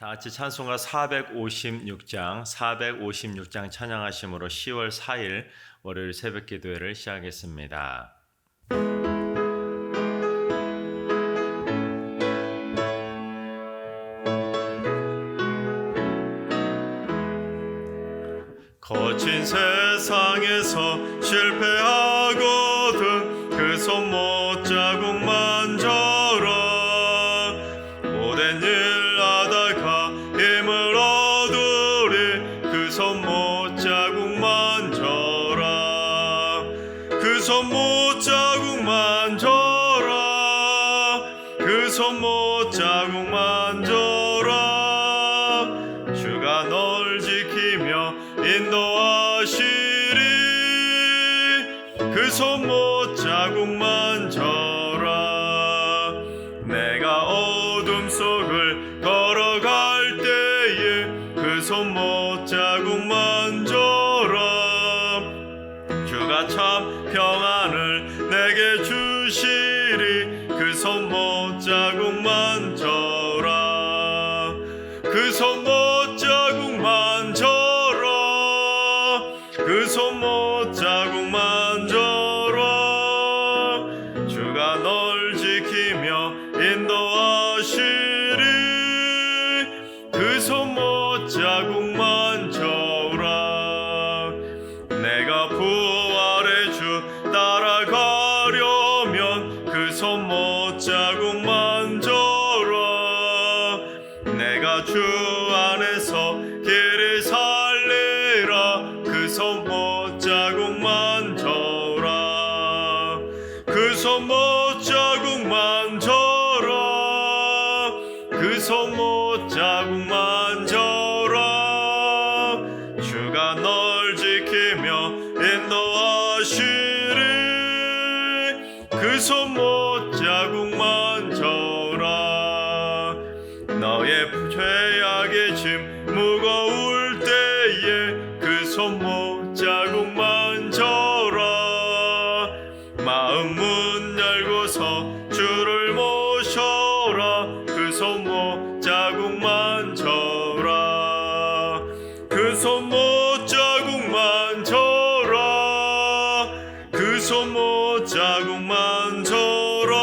다 같이 찬송가 456장 찬양하심으로 10월 4일 월요일 새벽 기도회를 시작하겠습니다. 거친 세상에서 실패하거든 그 손못 자국 만져라. 고된 일 하다가 힘을 얻으리 그 손못 자국 만져라. 그 손못 자국 만져라. 그 손못 자국 만져라. 주가 널 지키며 인도하시리. 그 손못 자국 만져라. 내가 어둠 속을 걸어갈 때에 그 손못 자국 만져라. 주가 참 평안을 내게 주시리. 그 손못 자국 만져라. 그 손못 자국 만져라. 그 손못 자국 만져라. 주가 널 지키며 인도하시리. 그 손못 자국 만져라. 내가 부활의 주 따라가려면 그 손못 자국 만져라. 내가 주 안에서 길을 살리라. 그 손못 자국 만져라. 그 손못 자국 만져라. 그 손못 자국 만져라. 주가 널 지키며 인도하시리. 그 손못 자국 만져라. 너의 죄악의 짐 무거울 때에 그 손못 자국 만져라. 마음 문 열고서 주를 모셔라. 그 손못 자국 만져라. 그 손못 자국 만져라. 그 손못 자국 만져라.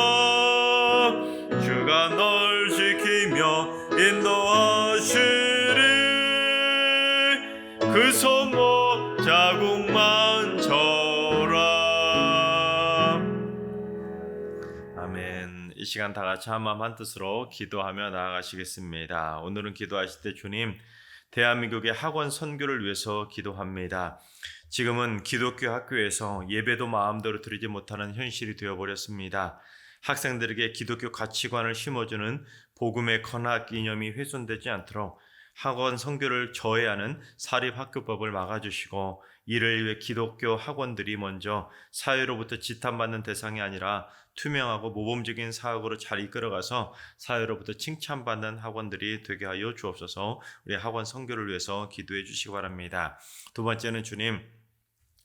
주가 널 지키며 인도하시리. 그 손못 자국 만져라. 아멘. 이 시간 다 같이 한마음 한뜻으로 기도하며 나아가시겠습니다. 오늘은 기도하실 때 주님, 대한민국의 학원 선교를 위해서 기도합니다. 지금은 기독교 학교에서 예배도 마음대로 드리지 못하는 현실이 되어버렸습니다. 학생들에게 기독교 가치관을 심어주는 복음의 건학 이념이 훼손되지 않도록 학원 선교를 저해하는 사립학교법을 막아주시고, 이를 위해 기독교 학원들이 먼저 사회로부터 지탄받는 대상이 아니라 투명하고 모범적인 사학으로 잘 이끌어가서 사회로부터 칭찬받는 학원들이 되게 하여 주옵소서. 우리 학원 선교를 위해서 기도해 주시기 바랍니다. 두 번째는 주님,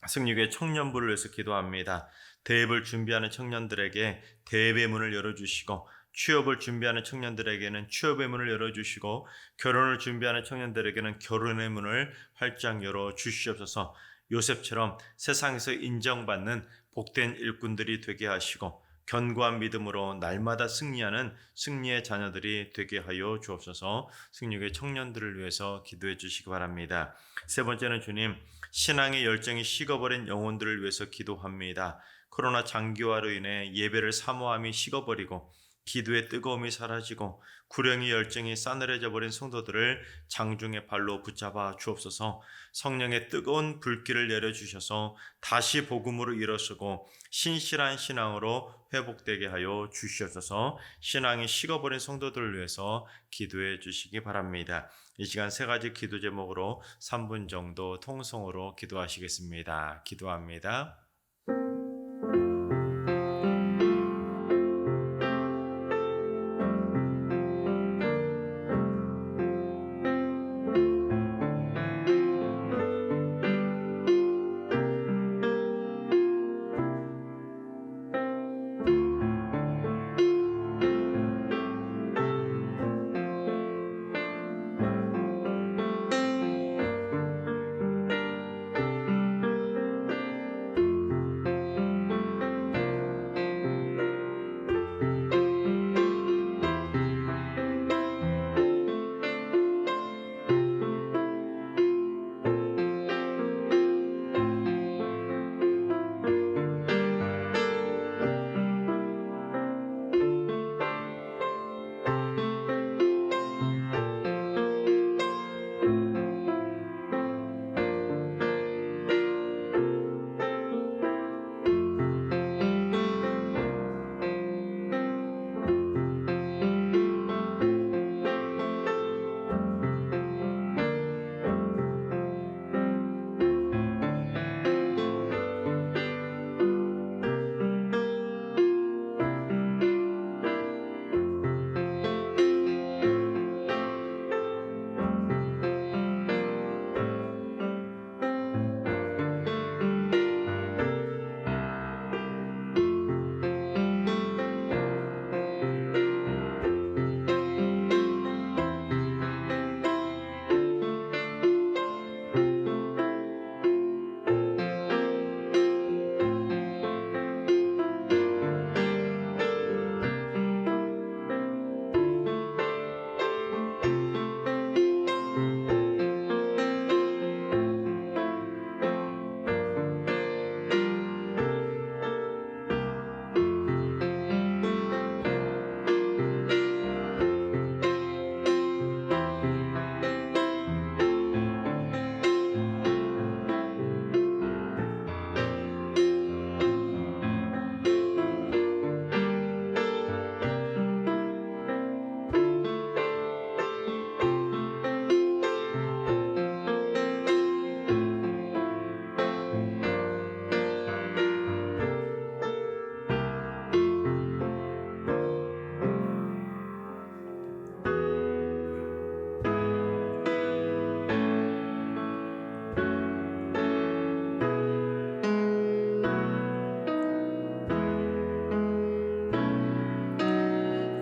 승리교회 청년부를 위해서 기도합니다. 대입을 준비하는 청년들에게 대입의 문을 열어주시고, 취업을 준비하는 청년들에게는 취업의 문을 열어주시고, 결혼을 준비하는 청년들에게는 결혼의 문을 활짝 열어주시옵소서. 요셉처럼 세상에서 인정받는 복된 일꾼들이 되게 하시고, 견고한 믿음으로 날마다 승리하는 승리의 자녀들이 되게 하여 주옵소서. 승리교회 청년들을 위해서 기도해 주시기 바랍니다. 세 번째는 주님, 신앙의 열정이 식어버린 영혼들을 위해서 기도합니다. 코로나 장기화로 인해 예배를 사모함이 식어버리고 기도의 뜨거움이 사라지고 구령의 열정이 싸늘해져 버린 성도들을 장중의 발로 붙잡아 주옵소서. 성령의 뜨거운 불길을 내려주셔서 다시 복음으로 일어서고 신실한 신앙으로 회복되게 하여 주시옵소서. 신앙이 식어버린 성도들을 위해서 기도해 주시기 바랍니다. 이 시간 세 가지 기도 제목으로 3분 정도 통성으로 기도하시겠습니다. 기도합니다.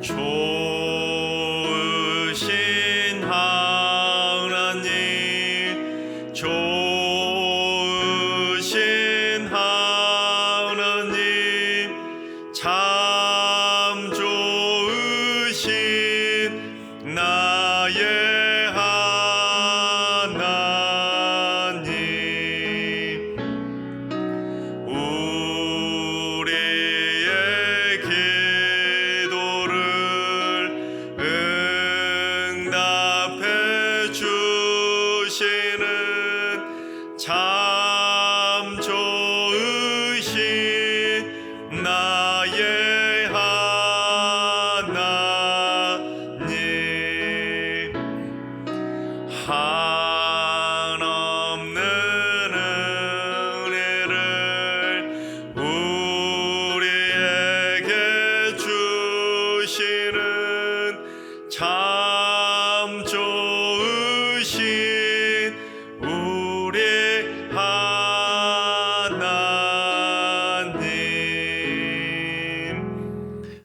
좋으신 하나님, 좋으신 하나님, 참 좋으신 나의 하나님. 우리의 기도를 응답해 주시는 참 좋으신 나의 하나님. 한없는 은혜를 우리에게 주시는 참 좋으신 우리 하나님.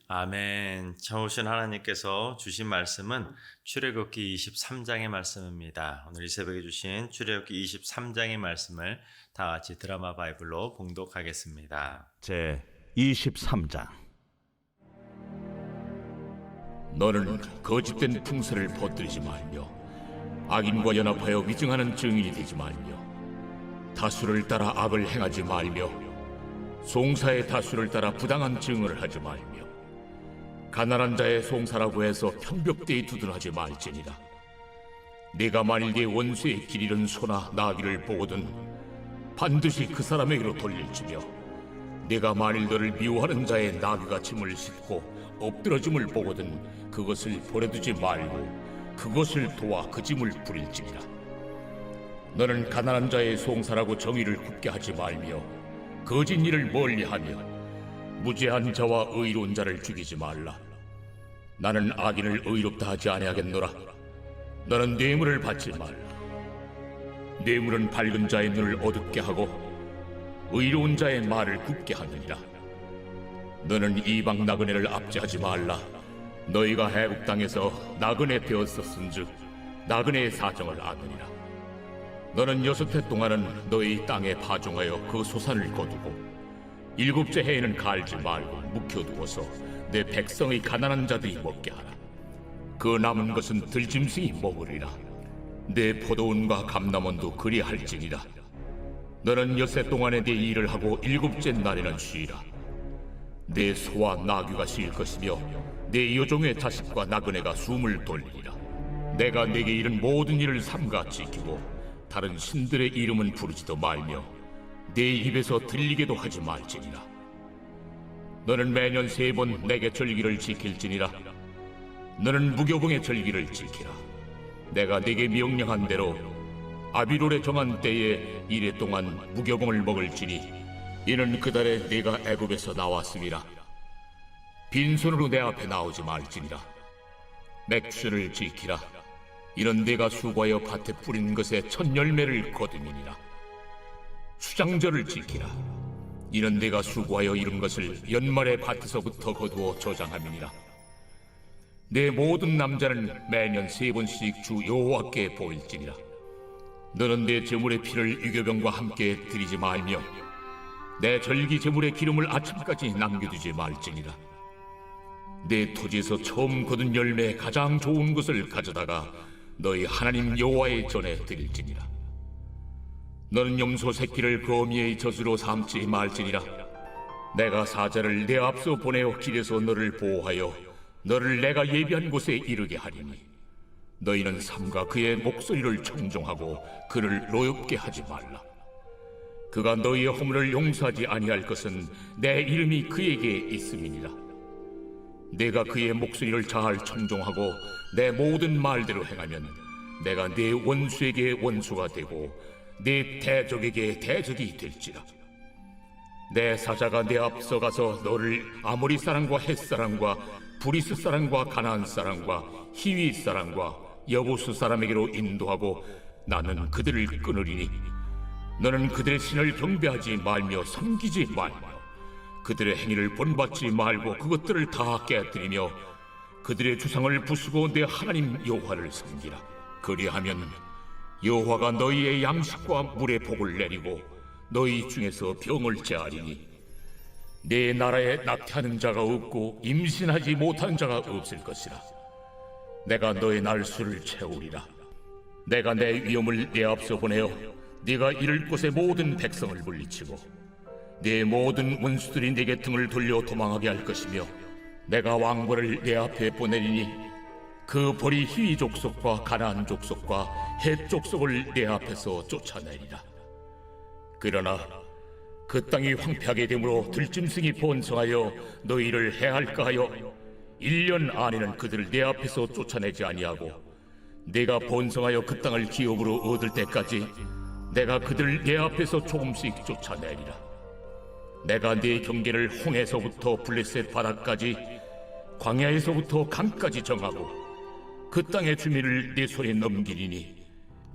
아멘. 참으신 하나님께서 주신 말씀은 출애굽기 23장의 말씀입니다. 오늘 이 새벽에 주신 출애굽기 23장의 말씀을 다 같이 드라마 바이블로 봉독하겠습니다. 제 23장. 너는 거짓된 풍설을 퍼뜨리지 말며 악인과 연합하여 위증하는 증인이 되지 말며 다수를 따라 악을 행하지 말며 송사의 다수를 따라 부당한 증언을 하지 말며 가난한 자의 송사라고 해서 형벽대에 두둔하지 말지니라. 네가 만일 네 원수의 길 잃은 소나 나귀를 보거든 반드시 그 사람에게로 돌릴지며 네가 만일 너를 미워하는 자의 나귀가 짐을 싣고 엎드러짐을 보거든 그것을 버려두지 말고 그것을 도와 그 짐을 부릴지니라. 너는 가난한 자의 송사라고 정의를 굽게 하지 말며 거짓 일을 멀리하며 무죄한 자와 의로운 자를 죽이지 말라. 나는 악인을 의롭다 하지 아니하겠노라. 너는 뇌물을 받지 말라. 뇌물은 밝은 자의 눈을 어둡게 하고 의로운 자의 말을 굽게 하느니라. 너는 이방 나그네를 압제하지 말라. 너희가 애굽 땅에서 나그네 되었었은즉 나그네의 사정을 아느니라. 너는 6해 동안은 너희 땅에 파종하여 그 소산을 거두고 7째 해에는 갈지 말고 묵혀두어서 내 백성의 가난한 자들이 먹게 하라. 그 남은 것은 들짐승이 먹으리라. 내 포도원과 감람원도 그리할지니라. 너는 6해 동안에 네 일을 하고 7째 날에는 쉬라. 내 소와 나귀가 쉴 것이며 내 여종의 자식과 나그네가 숨을 돌리리라. 내가 네게 이른 모든 일을 삼가 지키고 다른 신들의 이름은 부르지도 말며 내 입에서 들리게도 하지 말지니라. 너는 매년 3번 내게 절기를 지킬지니라. 너는 무교봉의 절기를 지키라. 내가 네게 명령한 대로 아비롤에 정한 때에 1해 동안 무교봉을 먹을지니 이는 그 달에 네가 애굽에서 나왔음이라. 빈손으로 내 앞에 나오지 말지니라. 맥주를 지키라. 이는 네가 수고하여 밭에 뿌린 것의 첫 열매를 거두니라. 수장절을 지키라. 이는 네가 수고하여 이룬 것을 연말에 밭에서부터 거두어 저장함이니라. 내 모든 남자는 매년 3번씩 주 여호와께 보일지니라. 너는 내 제물의 피를 유교병과 함께 드리지 말며 내 절기 제물의 기름을 아침까지 남겨두지 말지니라. 내 토지에서 처음 거둔 열매의 가장 좋은 것을 가져다가 너희 하나님 여호와의 전에 드릴지니라. 너는 염소 새끼를 거미의 젖으로 삼지 말지니라. 내가 사자를 내 앞서 보내어 길에서 너를 보호하여 너를 내가 예비한 곳에 이르게 하리니 너희는 삼가 그의 목소리를 청종하고 그를 노엽게 하지 말라. 그가 너희의 허물을 용서하지 아니할 것은 내 이름이 그에게 있음이니라. 내가 그의 목소리를 잘 청종하고 내 모든 말대로 행하면 내가 네 원수에게 원수가 되고 네 대적에게 대적이 될지라. 내 사자가 내 앞서 가서 너를 아모리 사람과 헷 사람과 브리스 사람과 가나안 사람과 히위 사람과 여부수 사람에게로 인도하고 나는 그들을 끊으리니 너는 그들의 신을 경배하지 말며 섬기지 말며 그들의 행위를 본받지 말고 그것들을 다 깨뜨리며 그들의 주상을 부수고 내 하나님 여호와를 섬기라. 그리하면 여호와가 너희의 양식과 물의 복을 내리고 너희 중에서 병을 제하리니 내 나라에 낙태하는 자가 없고 임신하지 못하는 자가 없을 것이라. 내가 너의 날수를 채우리라. 내가 내 위엄을 내 앞서 보내어 네가 이를 곳의 모든 백성을 물리치고 네 모든 원수들이 네게 등을 돌려 도망하게 할 것이며 내가 왕벌을 내 앞에 보내리니 그 벌이 히위 족속과 가나안 족속과 헷 족속을 내 앞에서 쫓아내리라. 그러나 그 땅이 황폐하게 되므로 들짐승이 번성하여 너희를 해할까 하여 1년 안에는 그들을 내 앞에서 쫓아내지 아니하고 내가 번성하여 그 땅을 기업으로 얻을 때까지 내가 그들을 내 앞에서 조금씩 쫓아내리라. 내가 네 경계를 홍해서부터 블레셋 바다까지 광야에서부터 강까지 정하고 그 땅의 주민을 네 손에 넘기리니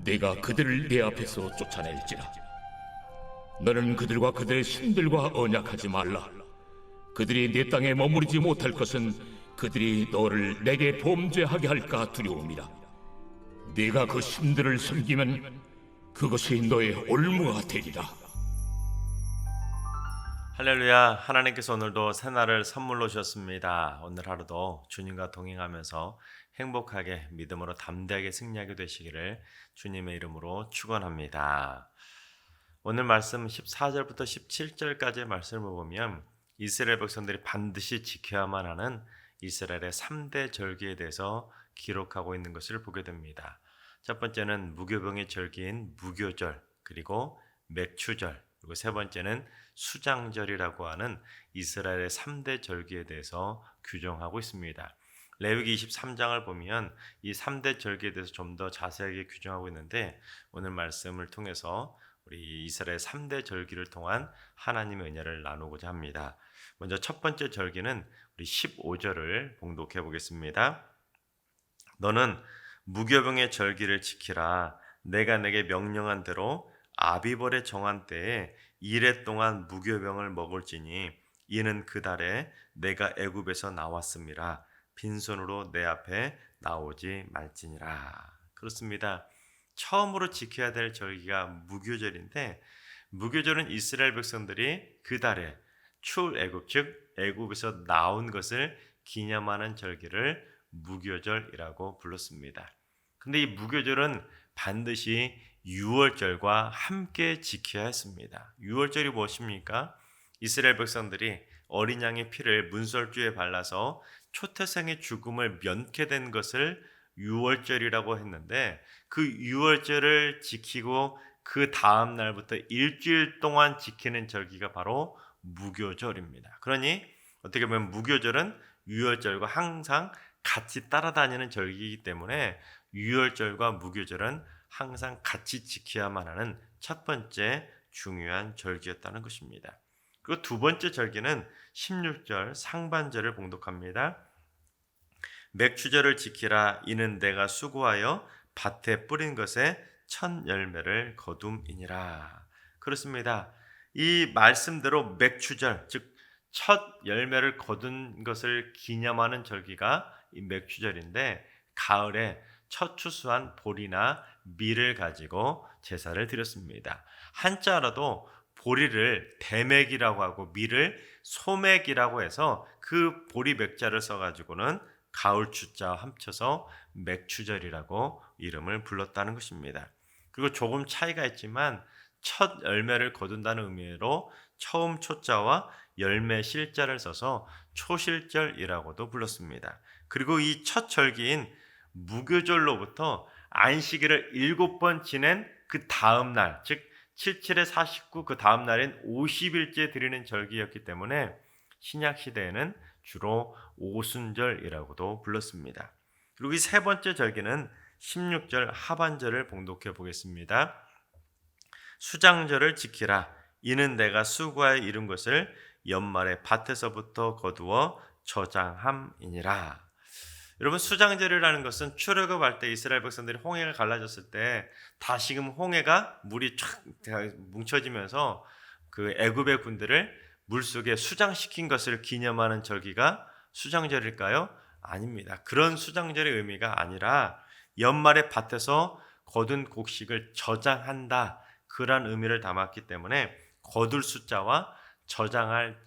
내가 그들을 네 앞에서 쫓아낼지라. 너는 그들과 그들의 신들과 언약하지 말라. 그들이 네 땅에 머무르지 못할 것은 그들이 너를 내게 범죄하게 할까 두려움이라. 네가 그 신들을 섬기면 그것이 너의 올무가 되리라. 할렐루야. 하나님께서 오늘도 새날을 선물로 주셨습니다. 오늘 하루도 주님과 동행하면서 행복하게 믿음으로 담대하게 승리하게 되시기를 주님의 이름으로 축원합니다. 오늘 말씀 14절부터 17절까지의 말씀을 보면 이스라엘 백성들이 반드시 지켜야만 하는 이스라엘의 3대 절기에 대해서 기록하고 있는 것을 보게 됩니다. 첫 번째는 무교병의 절기인 무교절, 그리고 맥추절, 그리고 세 번째는 수장절이라고 하는 이스라엘의 3대 절기에 대해서 규정하고 있습니다. 레위기 23장을 보면 이 3대 절기에 대해서 좀 더 자세하게 규정하고 있는데 오늘 말씀을 통해서 우리 이스라엘 3대 절기를 통한 하나님의 은혜를 나누고자 합니다. 먼저 첫 번째 절기는 우리 15절을 봉독해 보겠습니다. 너는 무교병의 절기를 지키라. 내가 내게 명령한 대로 아비벌의 정한 때에 이레 동안 무교병을 먹을지니 이는 그 달에 내가 애굽에서 나왔음이라. 빈손으로 내 앞에 나오지 말지니라. 그렇습니다. 처음으로 지켜야 될 절기가 무교절인데 무교절은 이스라엘 백성들이 그 달에 출애굽, 즉 애굽에서 나온 것을 기념하는 절기를 무교절이라고 불렀습니다. 근데 이 무교절은 반드시 유월절과 함께 지켜야 했습니다. 유월절이 무엇입니까? 이스라엘 백성들이 어린 양의 피를 문설주에 발라서 초태생의 죽음을 면케된 것을 유월절이라고 했는데 그 유월절을 지키고 그 다음 날부터 일주일 동안 지키는 절기가 바로 무교절입니다. 그러니 어떻게 보면 무교절은 유월절과 항상 같이 따라다니는 절기이기 때문에 유월절과 무교절은 항상 같이 지켜야만 하는 첫 번째 중요한 절기였다는 것입니다. 그리고 두 번째 절기는 16절 상반절을 봉독합니다. 맥추절을 지키라. 이는 내가 수고하여 밭에 뿌린 것에 첫 열매를 거둠이니라. 그렇습니다. 이 말씀대로 맥추절, 즉 첫 열매를 거둔 것을 기념하는 절기가 이 맥추절인데 가을에 첫 추수한 보리나 밀을 가지고 제사를 드렸습니다. 한자로도 보리를 대맥이라고 하고 밀을 소맥이라고 해서 그 보리 맥자를 써가지고는 가을 추자와 합쳐서 맥추절이라고 이름을 불렀다는 것입니다. 그리고 조금 차이가 있지만 첫 열매를 거둔다는 의미로 처음 초자와 열매 실자를 써서 초실절이라고도 불렀습니다. 그리고 이 첫 절기인 무교절로부터 안식일을 7번 지낸 그 다음 날, 즉 77에 49 그 다음 날인 50일째 드리는 절기였기 때문에 신약 시대에는 주로 오순절이라고도 불렀습니다. 그리고 이 세 번째 절기는 16절 하반절을 봉독해 보겠습니다. 수장절을 지키라. 이는 내가 수고하여 이룬 것을 연말에 밭에서부터 거두어 저장함이니라. 여러분, 수장절이라는 것은 출애굽할 때 이스라엘 백성들이 홍해가 갈라졌을 때 다시금 홍해가 물이 쫙 뭉쳐지면서 그 애굽의 군대를 물속에 수장시킨 것을 기념하는 절기가 수장절일까요? 아닙니다. 그런 수장절의 의미가 아니라 연말에 밭에서 거둔 곡식을 저장한다, 그런 의미를 담았기 때문에 거둘 숫자와 저장할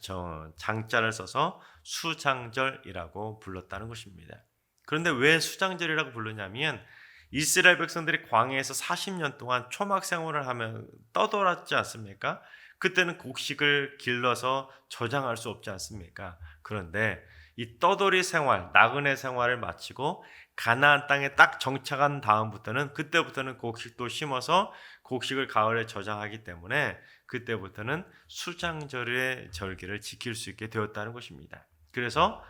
장자를 써서 수장절이라고 불렀다는 것입니다. 그런데 왜 수장절이라고 부르냐면 이스라엘 백성들이 광야에서 40년 동안 초막 생활을 하며 떠돌았지 않습니까? 그때는 곡식을 길러서 저장할 수 없지 않습니까? 그런데 이 떠돌이 생활, 나그네 생활을 마치고 가나안 땅에 딱 정착한 다음부터는, 그때부터는 곡식도 심어서 곡식을 가을에 저장하기 때문에 그때부터는 수장절의 절기를 지킬 수 있게 되었다는 것입니다. 그래서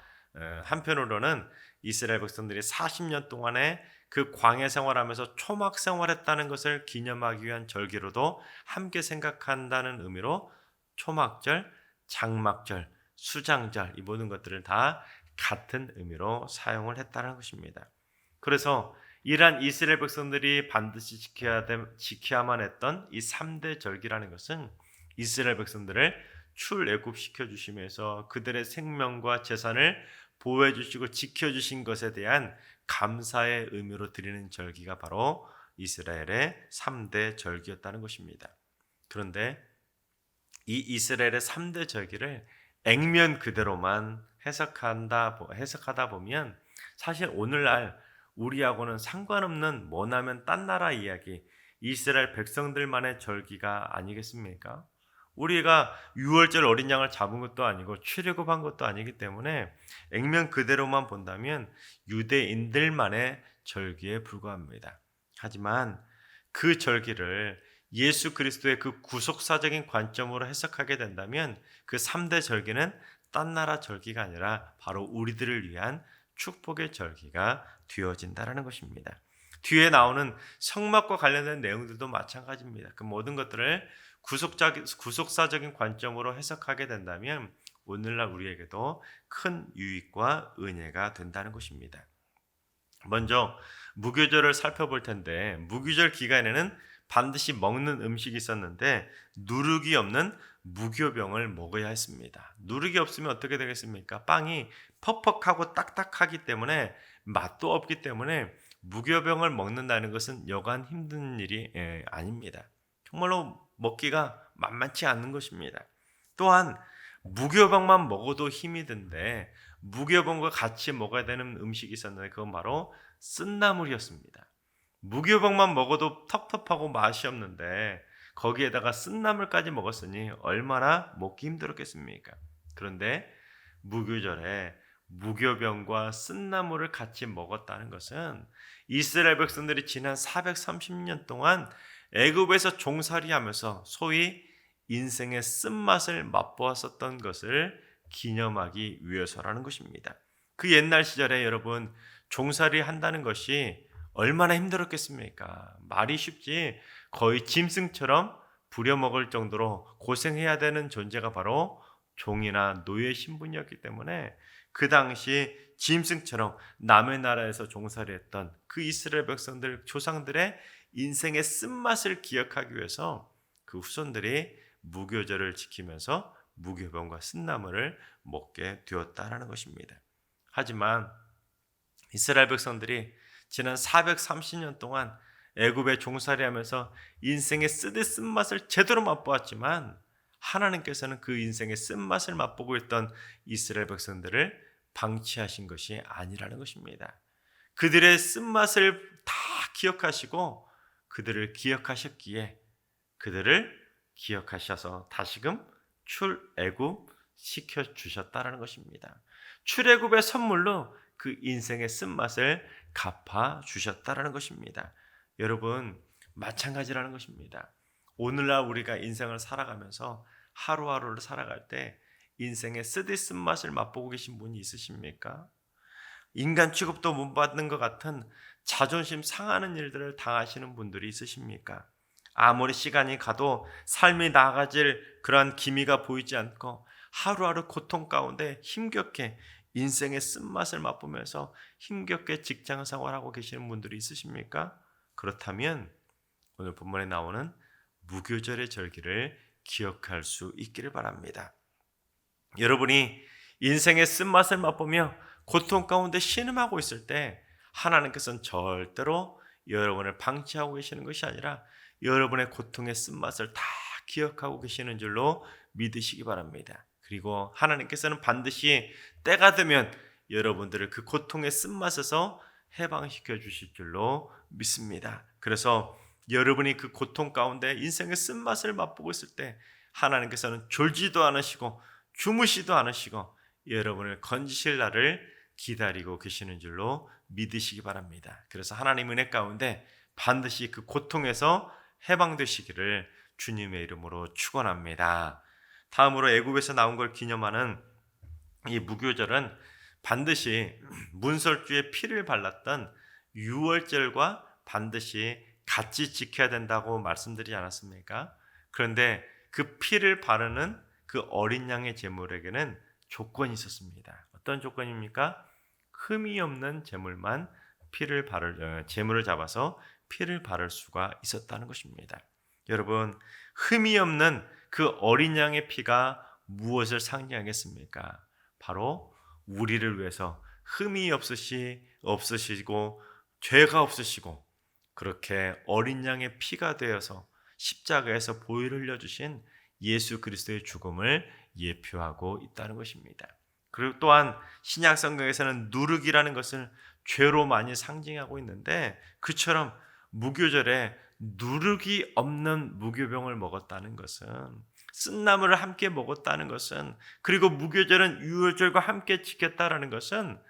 한편으로는 이스라엘 백성들이 40년 동안에 그 광야 생활하면서 초막 생활했다는 것을 기념하기 위한 절기로도 함께 생각한다는 의미로 초막절, 장막절, 수장절, 이 모든 것들을 다 같은 의미로 사용을 했다는 것입니다. 그래서 이러한 이스라엘 백성들이 반드시 지켜야만 했던 이 3대 절기라는 것은 이스라엘 백성들을 출애굽시켜 주시면서 그들의 생명과 재산을 보호해 주시고 지켜 주신 것에 대한 감사의 의미로 드리는 절기가 바로 이스라엘의 3대 절기였다는 것입니다. 그런데 이 이스라엘의 3대 절기를 액면 그대로만 해석하다 보면 사실 오늘날 우리하고는 상관없는 머나면 딴 나라 이야기, 이스라엘 백성들만의 절기가 아니겠습니까? 우리가 유월절 어린 양을 잡은 것도 아니고 출애굽한 것도 아니기 때문에 액면 그대로만 본다면 유대인들만의 절기에 불과합니다. 하지만 그 절기를 예수 그리스도의 그 구속사적인 관점으로 해석하게 된다면 그 3대 절기는 딴 나라 절기가 아니라 바로 우리들을 위한 축복의 절기가 되어진다는 것입니다. 뒤에 나오는 성막과 관련된 내용들도 마찬가지입니다. 그 모든 것들을 구속사적인 관점으로 해석하게 된다면 오늘날 우리에게도 큰 유익과 은혜가 된다는 것입니다. 먼저 무교절을 살펴볼 텐데, 무교절 기간에는 반드시 먹는 음식이 있었는데 누룩이 없는 무교병을 먹어야 했습니다. 누룩이 없으면 어떻게 되겠습니까? 빵이 퍽퍽하고 딱딱하기 때문에 맛도 없기 때문에 무교병을 먹는다는 것은 여간 힘든 일이 아닙니다. 정말로 먹기가 만만치 않은 것입니다. 또한 무교병만 먹어도 힘이 든데 무교병과 같이 먹어야 되는 음식이 있었는데 그건 바로 쓴나물이었습니다. 무교병만 먹어도 텁텁하고 맛이 없는데 거기에다가 쓴나물까지 먹었으니 얼마나 먹기 힘들었겠습니까? 그런데 무교절에 무교병과 쓴나물을 같이 먹었다는 것은 이스라엘 백성들이 지난 430년 동안 애굽에서 종살이하면서 소위 인생의 쓴맛을 맛보았었던 것을 기념하기 위해서라는 것입니다. 그 옛날 시절에 여러분, 종살이 한다는 것이 얼마나 힘들었겠습니까? 말이 쉽지 거의 짐승처럼 부려먹을 정도로 고생해야 되는 존재가 바로 종이나 노예 신분이었기 때문에 그 당시 짐승처럼 남의 나라에서 종살이했던 그 이스라엘 백성들 조상들의 인생의 쓴맛을 기억하기 위해서 그 후손들이 무교절을 지키면서 무교병과 쓴나물을 먹게 되었다라는 것입니다. 하지만 이스라엘 백성들이 지난 430년 동안 애굽에 종살이하면서 인생의 쓴맛을 제대로 맛보았지만 하나님께서는 그 인생의 쓴맛을 맛보고 있던 이스라엘 백성들을 방치하신 것이 아니라는 것입니다. 그들의 쓴맛을 다 기억하시고 그들을 기억하셨기에 그들을 기억하셔서 다시금 출애굽 시켜주셨다라는 것입니다. 출애굽의 선물로 그 인생의 쓴맛을 갚아주셨다라는 것입니다. 여러분, 마찬가지라는 것입니다. 오늘날 우리가 인생을 살아가면서 하루하루를 살아갈 때 인생의 쓴맛을 맛보고 계신 분이 있으십니까? 인간 취급도 못 받는 것 같은 자존심 상하는 일들을 당하시는 분들이 있으십니까? 아무리 시간이 가도 삶이 나아질 그러한 기미가 보이지 않고 하루하루 고통 가운데 힘겹게 인생의 쓴맛을 맛보면서 힘겹게 직장 생활하고 계시는 분들이 있으십니까? 그렇다면 오늘 본문에 나오는 무교절의 절기를 기억할 수 있기를 바랍니다. 여러분이 인생의 쓴맛을 맛보며 고통 가운데 신음하고 있을 때 하나님께서는 절대로 여러분을 방치하고 계시는 것이 아니라 여러분의 고통의 쓴맛을 다 기억하고 계시는 줄로 믿으시기 바랍니다. 그리고 하나님께서는 반드시 때가 되면 여러분들을 그 고통의 쓴맛에서 해방시켜 주실 줄로 믿습니다. 그래서 여러분이 그 고통 가운데 인생의 쓴맛을 맛보고 있을 때 하나님께서는 졸지도 않으시고 주무시도 않으시고 여러분을 건지실 날을 기다리고 계시는 줄로 믿으시기 바랍니다. 그래서 하나님 은혜 가운데 반드시 그 고통에서 해방되시기를 주님의 이름으로 축원합니다. 다음으로 애굽에서 나온 걸 기념하는 이 무교절은 반드시 문설주에 피를 발랐던 유월절과 반드시 같이 지켜야 된다고 말씀드리지 않았습니까? 그런데 그 피를 바르는 그 어린 양의 제물에게는 조건이 있었습니다. 어떤 조건입니까? 흠이 없는 제물만 제물을 잡아서 피를 바를 수가 있었다는 것입니다. 여러분, 흠이 없는 그 어린 양의 피가 무엇을 상징하겠습니까? 바로 우리를 위해서 흠이 없으시고 죄가 없으시고 그렇게 어린 양의 피가 되어서 십자가에서 보혈을 흘려주신 예수 그리스도의 죽음을 예표하고 있다는 것입니다. 그리고 또한 신약 성경에서는 누룩이라는 것을 죄로 많이 상징하고 있는데 그처럼 무교절에 누룩이 없는 무교병을 먹었다는 것은 쓴나물을 함께 먹었다는 것은 그리고 무교절은 유월절과 함께 지켰다라는 것은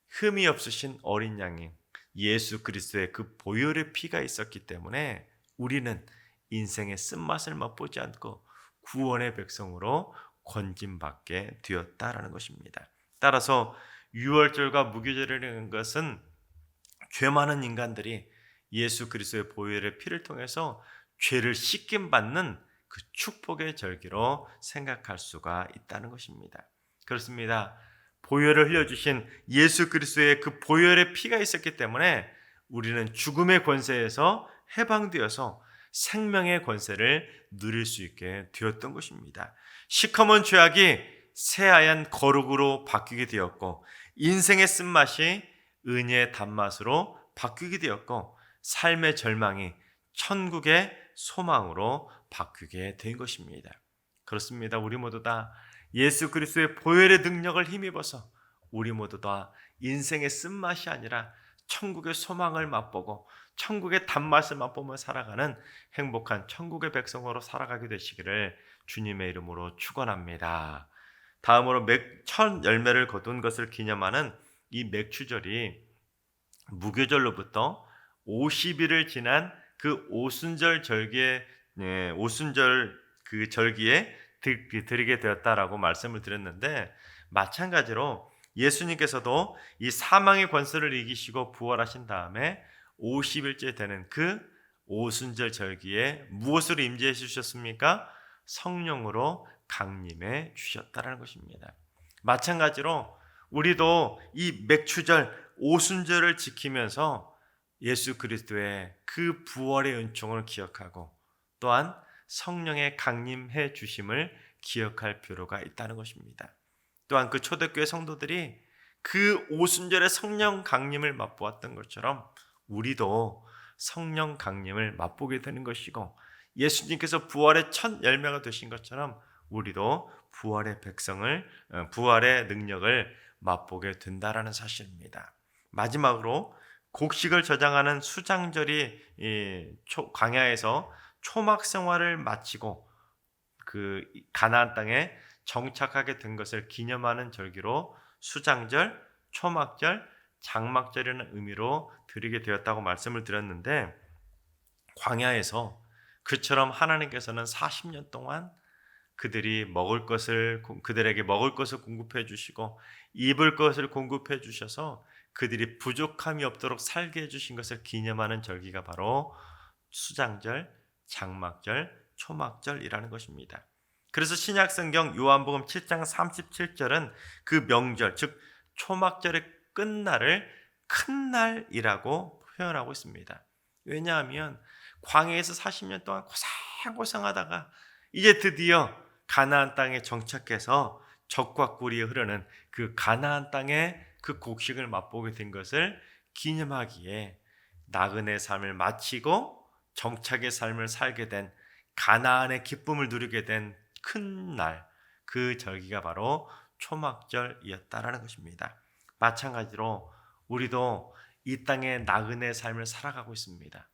흠이 없으신 어린 양인 예수 그리스도의 그 보혈의 피가 있었기 때문에 우리는 인생의 쓴맛을 맛보지 않고 구원의 백성으로 건짐받게 되었다라는 것입니다. 따라서 유월절과 무교절이라는 것은 죄 많은 인간들이 예수 그리스도의 보혈의 피를 통해서 죄를 씻김 받는 그 축복의 절기로 생각할 수가 있다는 것입니다. 그렇습니다. 보혈을 흘려주신 예수 그리스도의 그 보혈의 피가 있었기 때문에 우리는 죽음의 권세에서 해방되어서 생명의 권세를 누릴 수 있게 되었던 것입니다. 시커먼 죄악이 새하얀 거룩으로 바뀌게 되었고 인생의 쓴맛이 은혜의 단맛으로 바뀌게 되었고 삶의 절망이 천국의 소망으로 바뀌게 된 것입니다. 그렇습니다. 우리 모두 다 예수 그리스도의 보혈의 능력을 힘입어서 우리 모두 다 인생의 쓴맛이 아니라 천국의 소망을 맛보고 천국의 단맛을 맛보며 살아가는 행복한 천국의 백성으로 살아가게 되시기를 주님의 이름으로 축원합니다. 다음으로 첫 열매를 거둔 것을 기념하는 이 맥추절이 무교절로부터 50일을 지난 그 오순절 절기에 그 절기에 드리게 되었다라고 말씀을 드렸는데 마찬가지로 예수님께서도 이 사망의 권세를 이기시고 부활하신 다음에 50일째 되는 그 오순절 절기에 무엇으로 임재해 주셨습니까? 성령으로 강림해 주셨다는 것입니다. 마찬가지로 우리도 이 맥추절 오순절을 지키면서 예수 그리스도의 그 부활의 은총을 기억하고 또한 성령의 강림해 주심을 기억할 필요가 있다는 것입니다. 또한 그 초대교회 성도들이 그 오순절의 성령 강림을 맛보았던 것처럼 우리도 성령 강림을 맛보게 되는 것이고 예수님께서 부활의 첫 열매가 되신 것처럼 우리도 부활의 능력을 맛보게 된다라는 사실입니다. 마지막으로 곡식을 저장하는 수장절이 광야에서 초막 생활을 마치고 그 가나안 땅에 정착하게 된 것을 기념하는 절기로 수장절, 초막절, 장막절이라는 의미로 드리게 되었다고 말씀을 드렸는데 광야에서 그처럼 하나님께서는 40년 동안 그들에게 먹을 것을 공급해 주시고 입을 것을 공급해 주셔서 그들이 부족함이 없도록 살게 해주신 것을 기념하는 절기가 바로 수장절, 장막절, 초막절이라는 것입니다. 그래서 신약성경 요한복음 7장 37절은 그 명절, 즉 초막절의 끝날을 큰 날이라고 표현하고 있습니다. 왜냐하면 광야에서 40년 동안 고생하다가 이제 드디어 가나안 땅에 정착해서 젖과 꿀이 흐르는 그 가나안 땅에 그 곡식을 맛보게 된 것을 기념하기에 나그네 삶을 마치고 정착의 삶을 살게 된, 가나안의 기쁨을 누리게 된 큰 날, 그 절기가 바로 초막절이었다라는 것입니다. 마찬가지로 우리도 이 땅의 나그네 삶을 살아가고 있습니다.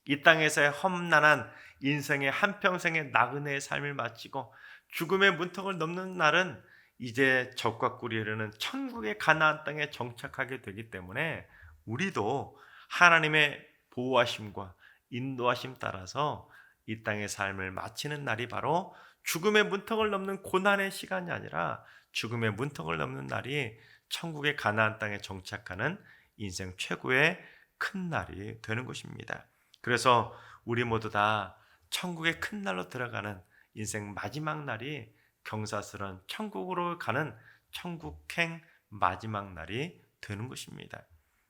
이 땅에서의 험난한 인생의 한평생의 나그네의 삶을 마치고 죽음의 문턱을 넘는 날은 이제 적과 꿀이 흐르는 천국의 가나안 땅에 정착하게 되기 때문에 우리도 하나님의 보호하심과 인도하심 따라서 이 땅의 삶을 마치는 날이 바로 죽음의 문턱을 넘는 고난의 시간이 아니라 죽음의 문턱을 넘는 날이 천국의 가나안 땅에 정착하는 인생 최고의 큰 날이 되는 것입니다. 그래서 우리 모두 다 천국의 큰 날로 들어가는 인생 마지막 날이 경사스러운 천국으로 가는 천국행 마지막 날이 되는 것입니다.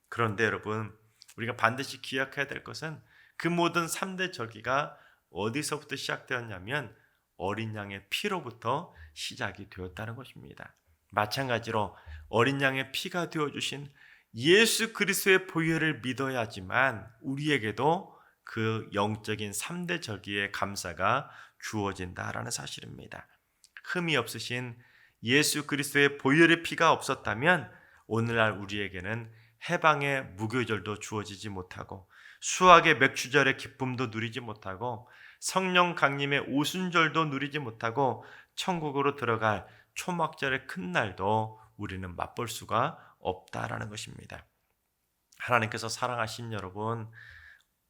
그런데 여러분, 우리가 반드시 기억해야 될 것은 그 모든 3대 절기가 어디서부터 시작되었냐면 어린 양의 피로부터 시작이 되었다는 것입니다. 마찬가지로 어린 양의 피가 되어주신 예수 그리스도의 보혈을 믿어야지만 우리에게도 그 영적인 3대 절기의 감사가 주어진다라는 사실입니다. 흠이 없으신 예수 그리스도의 보혈의 피가 없었다면 오늘날 우리에게는 해방의 무교절도 주어지지 못하고 수학의 맥주절의 기쁨도 누리지 못하고 성령 강림의 오순절도 누리지 못하고 천국으로 들어갈 초막절의 큰 날도 우리는 맛볼 수가 없다라는 것입니다. 하나님께서 사랑하신 여러분,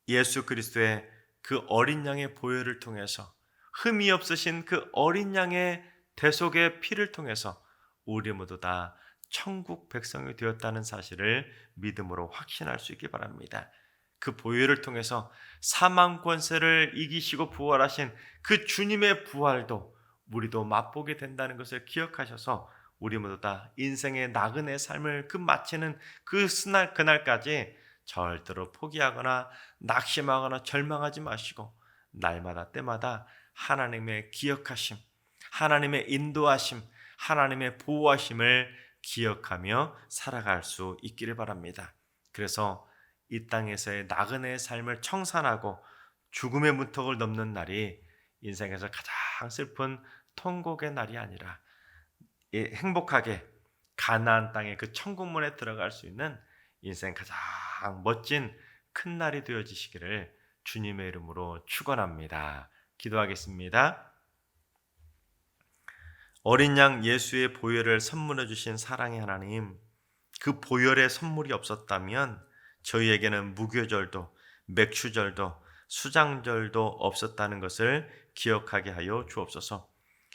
예수 그리스도의 그 어린 양의 보혈을 통해서, 흠이 없으신 그 어린 양의 대속의 피를 통해서 우리 모두 다 천국 백성이 되었다는 사실을 믿음으로 확신할 수 있기 바랍니다. 그 보혈을 통해서 사망 권세를 이기시고 부활하신 그 주님의 부활도 우리도 맛보게 된다는 것을 기억하셔서 우리 모두 다 인생의 나그네 삶을 마치는 그날까지 절대로 포기하거나 낙심하거나 절망하지 마시고 날마다 때마다 하나님의 기억하심, 하나님의 인도하심, 하나님의 보호하심을 기억하며 살아갈 수 있기를 바랍니다. 그래서 이 땅에서의 나그네의 삶을 청산하고 죽음의 문턱을 넘는 날이 인생에서 가장 슬픈 통곡의 날이 아니라 행복하게 가나안 땅의 그 천국문에 들어갈 수 있는 인생 가장 멋진 큰 날이 되어지시기를 주님의 이름으로 축원합니다. 기도하겠습니다. 어린 양 예수의 보혈을 선물해 주신 사랑의 하나님, 그 보혈의 선물이 없었다면 저희에게는 무교절도 맥추절도 수장절도 없었다는 것을 기억하게 하여 주옵소서.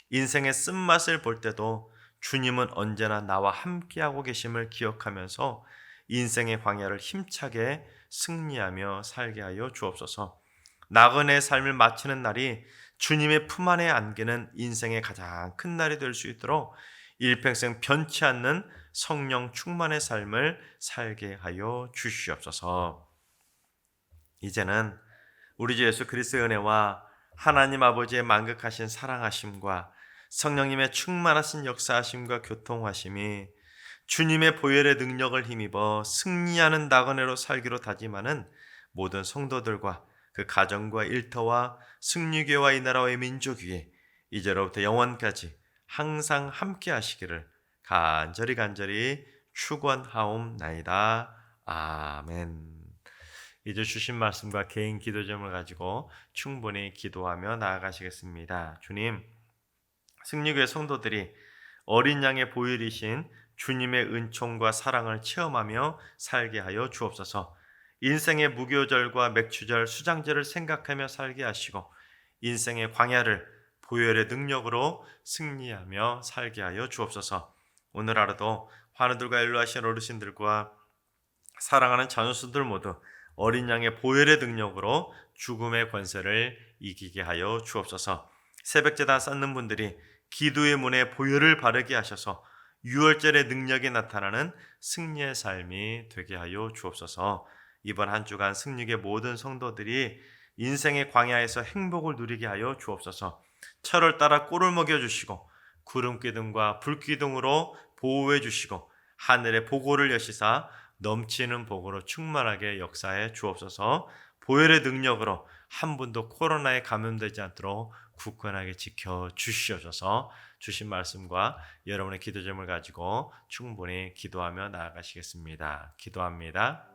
인생의 쓴맛을 볼 때도 주님은 언제나 나와 함께하고 계심을 기억하면서 인생의 광야를 힘차게 승리하며 살게 하여 주옵소서. 나그네의 삶을 마치는 날이 주님의 품 안에 안기는 인생의 가장 큰 날이 될 수 있도록 일평생 변치 않는 성령 충만의 삶을 살게 하여 주시옵소서. 이제는 우리 주 예수 그리스도의 은혜와 하나님 아버지의 만극하신 사랑하심과 성령님의 충만하신 역사하심과 교통하심이 주님의 보혈의 능력을 힘입어 승리하는 나그네로 살기로 다짐하는 모든 성도들과 그 가정과 일터와 승리교와 이 나라의 민족 위에 이제로부터 영원까지 항상 함께 하시기를 간절히 축원하옵나이다. 아멘. 이제 주신 말씀과 개인 기도점을 가지고 충분히 기도하며 나아가시겠습니다. 주님, 승리교회 성도들이 어린 양의 보혈이신 주님의 은총과 사랑을 체험하며 살게 하여 주옵소서. 인생의 무교절과 맥추절, 수장절을 생각하며 살게 하시고 인생의 광야를 보혈의 능력으로 승리하며 살게 하여 주옵소서. 오늘 하루도 환우들과 연로하신 어르신들과 사랑하는 자녀수들 모두 어린 양의 보혈의 능력으로 죽음의 권세를 이기게 하여 주옵소서. 새벽제단 쌓는 분들이 기도의 문에 보혈을 바르게 하셔서 유월절의 능력이 나타나는 승리의 삶이 되게 하여 주옵소서. 이번 한 주간 승리의 모든 성도들이 인생의 광야에서 행복을 누리게 하여 주옵소서. 철을 따라 꿀을 먹여주시고 구름기둥과 불기둥으로 보호해 주시고 하늘의 보고를 여시사 넘치는 복으로 충만하게 역사해 주옵소서. 보혈의 능력으로 한 분도 코로나에 감염되지 않도록 굳건하게 지켜 주시옵소서. 주신 말씀과 여러분의 기도 제목을 가지고 충분히 기도하며 나아가시겠습니다. 기도합니다.